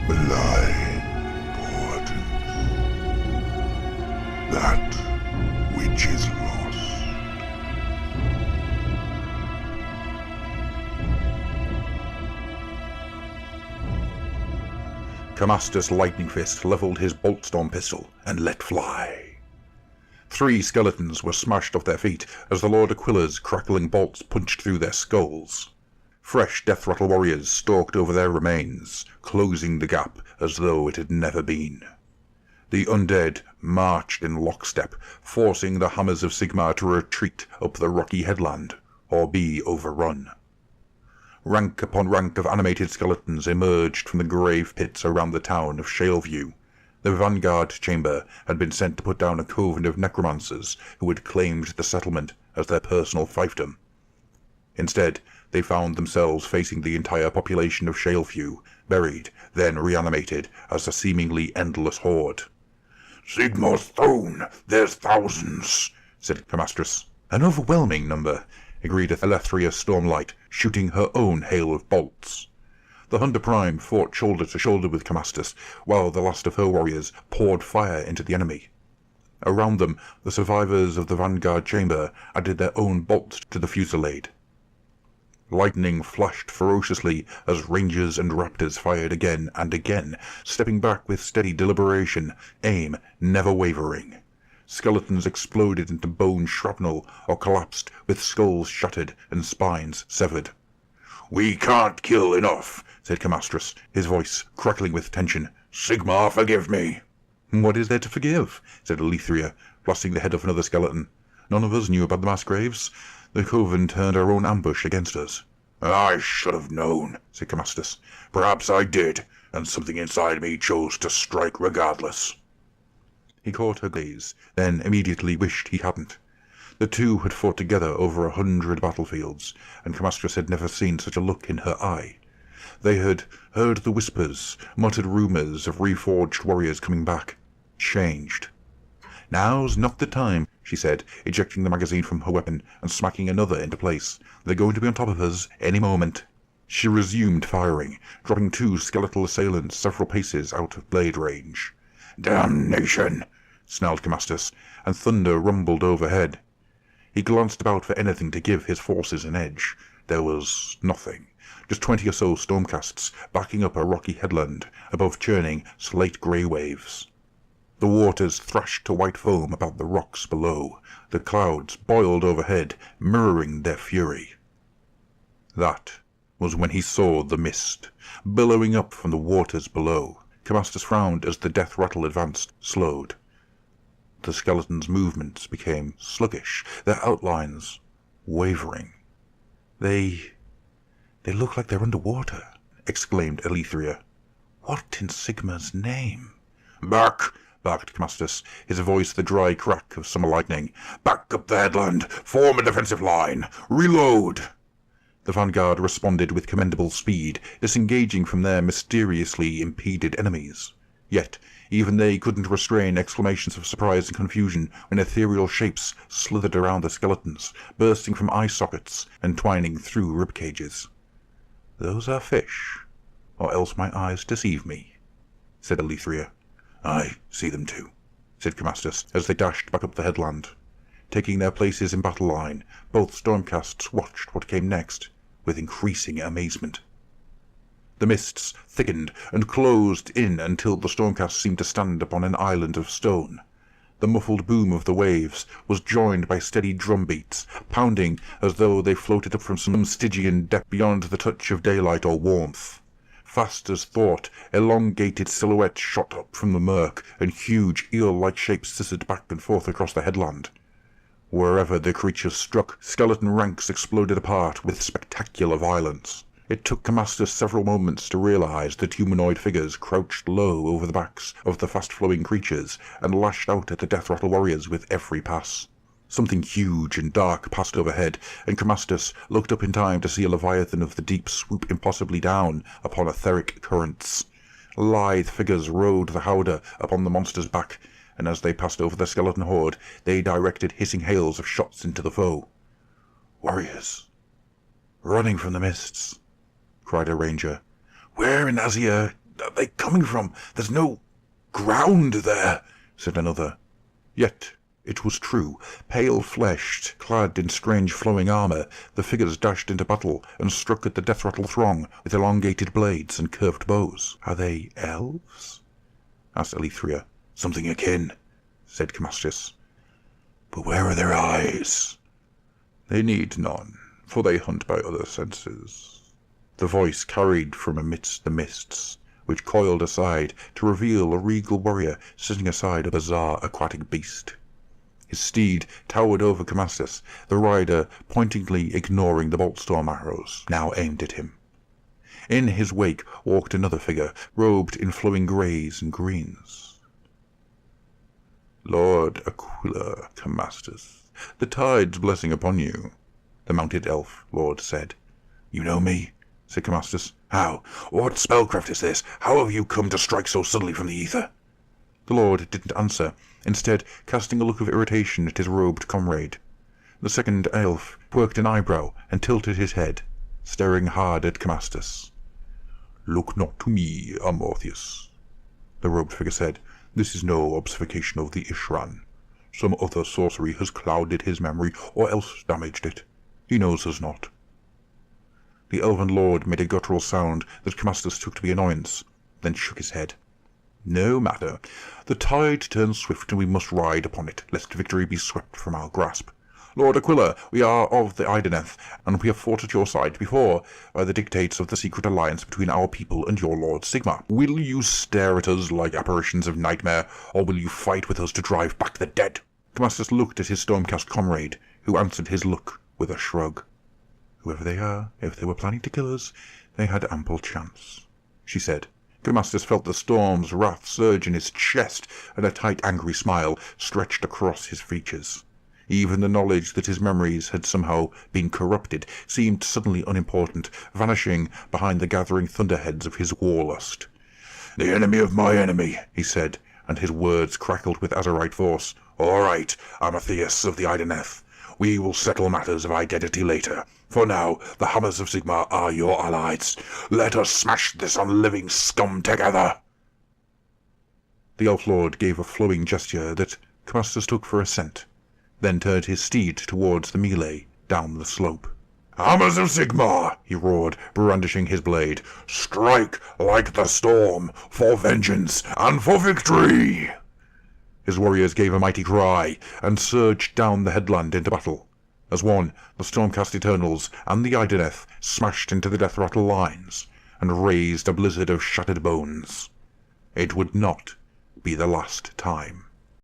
Malign portents. That which is lost. Camastus Lightning Fist leveled his Boltstorm pistol and let fly. 3 skeletons were smashed off their feet as the Lord Aquila's crackling bolts punched through their skulls. Fresh Death Rattle warriors stalked over their remains, closing the gap as though it had never been. The undead marched in lockstep, forcing the Hammers of Sigmar to retreat up the rocky headland, or be overrun. Rank upon rank of animated skeletons emerged from the grave pits around the town of Shaleview. The Vanguard Chamber had been sent to put down a coven of necromancers who had claimed the settlement as their personal fiefdom. Instead, they found themselves facing the entire population of Shaleview, buried, then reanimated as a seemingly endless horde. "Sigmar's throne, there's thousands," said Camastus. An overwhelming number, agreed Elethria Stormlight, shooting her own hail of bolts. The Hunter Prime fought shoulder to shoulder with Camastus, while the last of her warriors poured fire into the enemy. Around them, the survivors of the Vanguard Chamber added their own bolts to the fusillade. Lightning flashed ferociously as Rangers and Raptors fired again and again, stepping back with steady deliberation, aim never wavering. Skeletons exploded into bone shrapnel or collapsed with skulls shattered and spines severed. "We can't kill enough," said Camastus, his voice crackling with tension. "Sigmar, forgive me." "What is there to forgive?" said Elethria, blasting the head off another skeleton. "None of us knew about the mass graves. The coven turned our own ambush against us." "I should have known," said Camastus. "Perhaps I did, and something inside me chose to strike regardless." He caught her gaze, then immediately wished he hadn't. The two had fought together over 100 battlefields, and Camastus had never seen such a look in her eye. They had heard the whispers, muttered rumours of reforged warriors coming back. Changed. "Now's not the time," she said, ejecting the magazine from her weapon and smacking another into place. "They're going to be on top of us any moment." She resumed firing, dropping 2 skeletal assailants several paces out of blade range. "Damnation!" snarled Camastus, and thunder rumbled overhead. He glanced about for anything to give his forces an edge. There was nothing. Just 20 or so stormcasts backing up a rocky headland above churning slate-grey waves. The waters thrashed to white foam about the rocks below. The clouds boiled overhead, mirroring their fury. That was when he saw the mist, billowing up from the waters below. Camastus frowned as the death rattle advanced, slowed. The skeletons' movements became sluggish, their outlines wavering. They look like they're underwater," exclaimed Elethria. "What in Sigmar's name?" "Back!" barked Camastus, his voice the dry crack of summer lightning. "Back up the headland! Form a defensive line! Reload!" The vanguard responded with commendable speed, disengaging from their mysteriously impeded enemies. Yet even they couldn't restrain exclamations of surprise and confusion when ethereal shapes slithered around the skeletons, bursting from eye sockets and twining through rib cages. "Those are fish, or else my eyes deceive me," said Elethria. "I see them too," said Camastus, as they dashed back up the headland. Taking their places in battle line, both stormcasts watched what came next with increasing amazement. The mists thickened and closed in until the stormcast seemed to stand upon an island of stone. The muffled boom of the waves was joined by steady drumbeats, pounding as though they floated up from some Stygian depth beyond the touch of daylight or warmth. Fast as thought, elongated silhouettes shot up from the murk, and huge eel-like shapes scissored back and forth across the headland. Wherever the creatures struck, skeleton ranks exploded apart with spectacular violence. It took Camastus several moments to realize that humanoid figures crouched low over the backs of the fast-flowing creatures and lashed out at the Death Rattle warriors with every pass. Something huge and dark passed overhead, and Camastus looked up in time to see a leviathan of the deep swoop impossibly down upon etheric currents. Lithe figures rode the howdah upon the monster's back, and as they passed over the skeleton horde, they directed hissing hails of shots into the foe. "Warriors, running from the mists," cried a ranger. "Where in Azir are they coming from? There's no ground there, said another. Yet it was true. Pale-fleshed, clad in strange flowing armour, the figures dashed into battle and struck at the death-rattle throng with elongated blades and curved bows. Are they elves? Asked Elethria. Something akin, said Camastus. But where are their eyes? They need none, for they hunt by other senses. The voice carried from amidst the mists, which coiled aside to reveal a regal warrior sitting aside a bizarre aquatic beast. His steed towered over Camastus, the rider pointedly ignoring the bolt-storm arrows now aimed at him. In his wake walked another figure, robed in flowing greys and greens. Lord Aquila, Camastus, the tide's blessing upon you, the mounted elf lord said. You know me? Said Camastus. How? What spellcraft is this? How have you come to strike so suddenly from the ether? The lord didn't answer, instead casting a look of irritation at his robed comrade. The second elf quirked an eyebrow and tilted his head, staring hard at Camastus. Look not to me, Amortheus, the robed figure said. This is no obfuscation of the Ishran. Some other sorcery has clouded his memory or else damaged it. He knows us not. The elven lord made a guttural sound that Camastus took to be annoyance, then shook his head. No matter. The tide turns swift, and we must ride upon it, lest victory be swept from our grasp. Lord Aquila, we are of the Ideneth, and we have fought at your side before by the dictates of the secret alliance between our people and your Lord Sigmar. Will you stare at us like apparitions of nightmare, or will you fight with us to drive back the dead? Camastus looked at his stormcast comrade, who answered his look with a shrug. Whoever they are, if they were planning to kill us, they had ample chance, she said. Camastus felt the storm's wrath surge in his chest, and a tight, angry smile stretched across his features. Even the knowledge that his memories had somehow been corrupted seemed suddenly unimportant, vanishing behind the gathering thunderheads of his warlust. The enemy of my enemy, he said, and his words crackled with Azurite force. All right, Amatheus of the Ideneth. We will settle matters of identity later. For now, the Hammers of Sigmar are your allies. Let us smash this unliving scum together. The Elf Lord gave a flowing gesture that Camastus took for assent, then turned his steed towards the melee down the slope. Hammers of Sigmar, he roared, brandishing his blade. Strike like the storm, for vengeance and for victory! His warriors gave a mighty cry, and surged down the headland into battle. As one, the Stormcast Eternals and the Ideneth smashed into the death-rattle lines, and raised a blizzard of shattered bones. It would not be the last time.